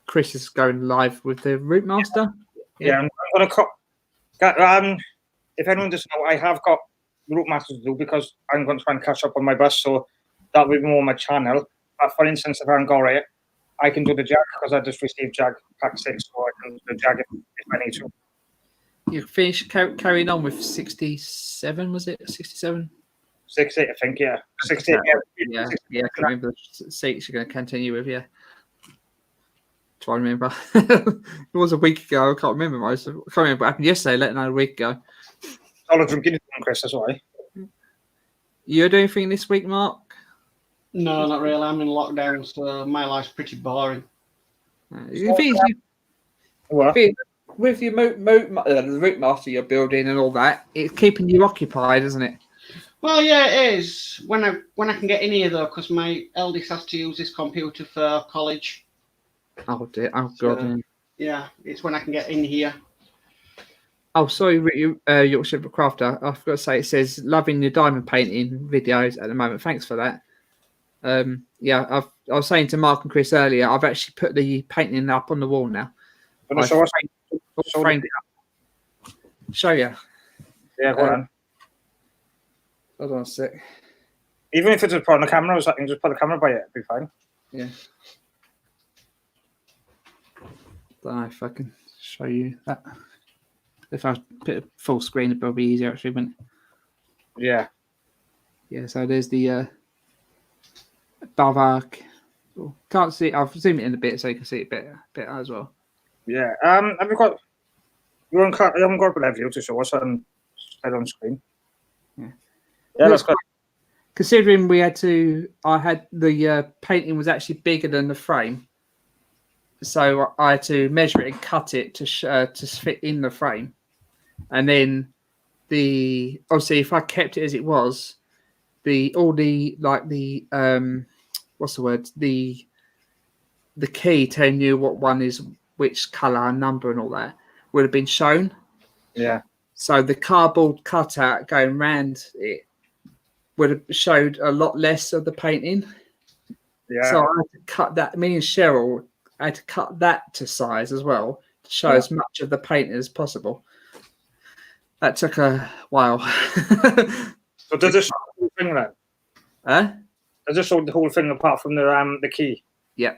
Speaker 1: Chris is going live with the Route Master.
Speaker 2: Yeah, I'm gonna cut. If anyone doesn't know, I have got the Route Master to do because I'm going to try and catch up on my bus, so that will be more on my channel. But for instance, if I haven't got it, I can do the Jag because I just received Jag Pack 6, so I can do the Jag if I need to.
Speaker 1: You finished carrying on with 67, was it? 67?
Speaker 2: 68, I think, yeah. 68,
Speaker 1: yeah. I can't remember the seats you're going to continue with, yeah. Try to remember. It was a week ago. I can't remember most. I can't remember what happened yesterday, let alone a week ago.
Speaker 2: All I'm drinking, Chris, that's why.
Speaker 1: You're doing anything this week, Mark?
Speaker 3: No, not really. I'm in lockdown, so my life's pretty boring.
Speaker 1: With your the Route Master you're building and all that, it's keeping you occupied, isn't it?
Speaker 3: Well, yeah, it is. When I can get in here though, because my eldest has to use this computer for college.
Speaker 1: Oh dear! Oh god!
Speaker 3: So, yeah, it's when I can get in here.
Speaker 1: Oh, sorry, Yorkshire Crafter. I forgot to say it says loving your diamond painting videos at the moment. Thanks for that. Yeah, I was saying to Mark and Chris earlier, I've actually put the painting up on the wall now. Framed it up. Show you.
Speaker 2: Yeah, go on.
Speaker 1: Hold on a sec.
Speaker 2: Even if it's just put on the camera or something, just put the camera by it, it'll be fine.
Speaker 1: Yeah. Don't know if I can show you that. If I put a full screen, it'd probably be easier actually, wouldn't it?
Speaker 2: Yeah.
Speaker 1: Yeah, so there's the above arc. Oh, can't see it. I'll zoom it in a bit so you can see it a bit as well.
Speaker 2: Yeah. Have you got? You haven't got a live view to show us on screen.
Speaker 1: Yeah.
Speaker 2: Yeah, that's good.
Speaker 1: Considering I had the painting was actually bigger than the frame, so I had to measure it and cut it to fit in the frame, and then obviously if I kept it as it was, what's the word? The key telling you what one is which colour and number and all that would have been shown.
Speaker 2: Yeah.
Speaker 1: So the cardboard cutout going round it would have showed a lot less of the painting.
Speaker 2: Yeah.
Speaker 1: So I had to cut that. Me and Cheryl had to cut that to size as well to show as much of the painting as possible. That took a while.
Speaker 2: So does this show the whole thing then?
Speaker 1: Huh?
Speaker 2: Does this show the whole thing apart from the key?
Speaker 1: Yeah.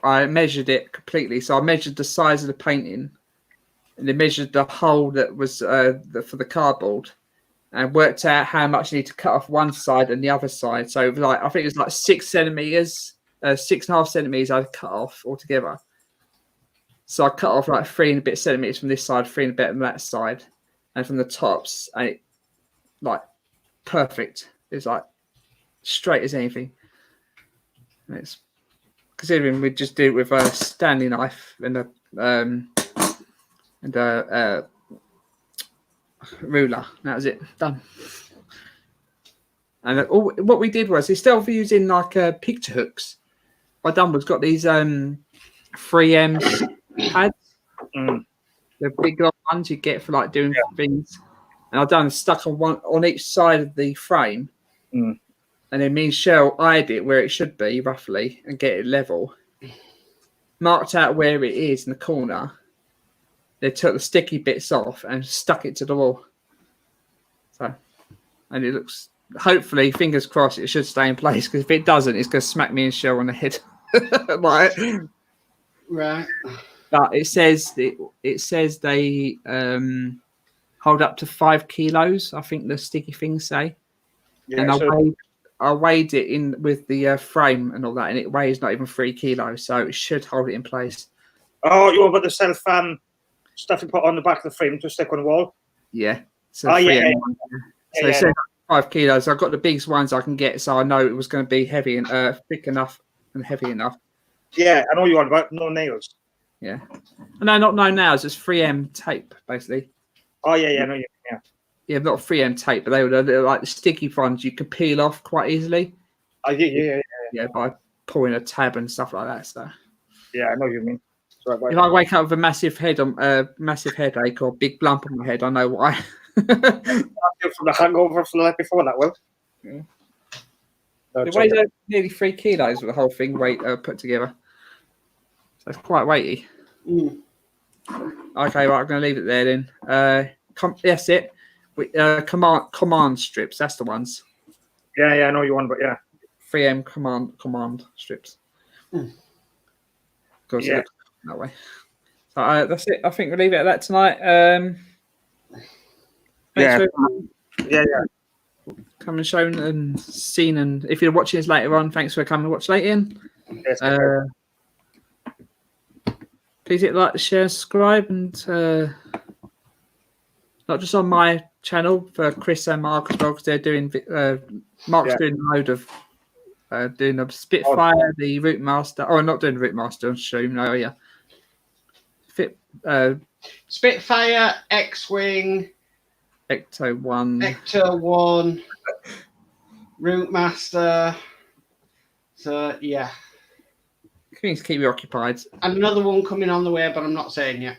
Speaker 1: I measured it completely. So I measured the size of the painting and then measured the hole that was for the cardboard and worked out how much you need to cut off one side and the other side. So like I think it was like 6 centimeters, 6.5 centimeters I cut off altogether. So I cut off like 3 and a bit centimeters from this side, 3 and a bit from that side, and from the tops, and it like perfect. It's like straight as anything. And it's considering we just do it with a Stanley knife and a ruler. That was it. Done. And what we did was instead of using like picture hooks, what I done was got these 3M pads, the big long ones you get for like doing things, and I've done stuck on one on each side of the frame, and then me and Cheryl eyed it where it should be roughly and get it level, marked out where it is in the corner. They took the sticky bits off and stuck it to the wall. So, and it looks, hopefully, fingers crossed, it should stay in place, because if it doesn't, it's going to smack me and Cheryl on the head.
Speaker 3: Right.
Speaker 1: But it says they hold up to 5 kilos. I think the sticky things say.
Speaker 2: Yeah,
Speaker 1: and
Speaker 2: so
Speaker 1: I weighed it in with the frame and all that, and it weighs not even 3 kilos, so it should hold it in place.
Speaker 2: oh, you're about the self stuff you put on the back of the frame to stick on the wall?
Speaker 1: Yeah. So
Speaker 2: Oh,
Speaker 1: 3M.
Speaker 2: yeah.
Speaker 1: So it said 5 kilos. I got the biggest ones I can get, so I know it was going to be heavy and thick enough and heavy enough.
Speaker 2: Yeah, I know you want about no nails.
Speaker 1: Yeah. No, not no nails. It's 3M tape, basically.
Speaker 2: Oh yeah, no, yeah.
Speaker 1: Yeah, not 3M tape, but they were like the sticky ones you could peel off quite easily.
Speaker 2: Oh yeah.
Speaker 1: Yeah, by pulling a tab and stuff like that. So.
Speaker 2: Yeah, I know what you mean. So,
Speaker 1: If I wake up with a massive headache or a big lump on my head, I know why.
Speaker 2: from the hangover from the night before that, well.
Speaker 1: Yeah.
Speaker 2: No,
Speaker 1: It weighs nearly 3 kilos with the whole thing put together. So it's quite weighty. Okay, right, I'm going to leave it there then. That's it. Command strips, that's the ones.
Speaker 2: Yeah, I know you want, but yeah.
Speaker 1: 3M command strips. Goes that way. So that's it. I think we'll leave it at that tonight. Thanks for coming and showing and seen, and if you're watching this later on, thanks for coming to watch later.
Speaker 2: Yes,
Speaker 1: please hit like, share, subscribe, and not just on my channel for Chris and Mark as well, because they're doing Mark's doing a load of doing a Spitfire, the Route Master. Oh, not doing the Route Master on stream. No, yeah.
Speaker 3: Spitfire, X-Wing,
Speaker 1: Ecto 1,
Speaker 3: Route Master. So yeah.
Speaker 1: Things keep you occupied.
Speaker 3: And another one coming on the way, but I'm not saying yet.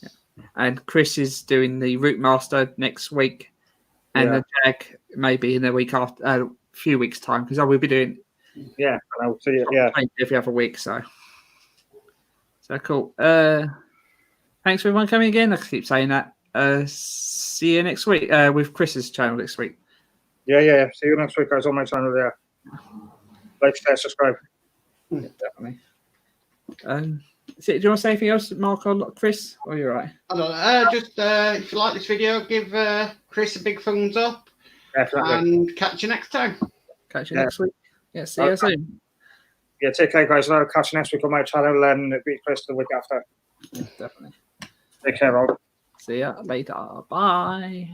Speaker 1: Yeah. And Chris is doing the Route Master next week, and the Jag maybe in a week after, a few weeks time, because I will be doing.
Speaker 2: Yeah, and I'll see it. Yeah,
Speaker 1: every other week. So cool. Thanks for everyone coming again. I keep saying that. See you next week with Chris's channel next week.
Speaker 2: Yeah. See you next week, guys, on my channel there. Like, share, subscribe.
Speaker 1: Yeah, definitely. Do you want to say anything else, Mark or Chris? Or you're right?
Speaker 3: I don't know. Just if you like this video, give Chris a big thumbs up.
Speaker 2: Definitely.
Speaker 3: And catch you next time.
Speaker 1: Catch you next week. Yeah, see you soon.
Speaker 2: Yeah, take care, guys. I'll catch you next week on my channel and beat Chris the week after.
Speaker 1: Yeah, definitely.
Speaker 2: Take care, Rob.
Speaker 1: See ya later. Bye.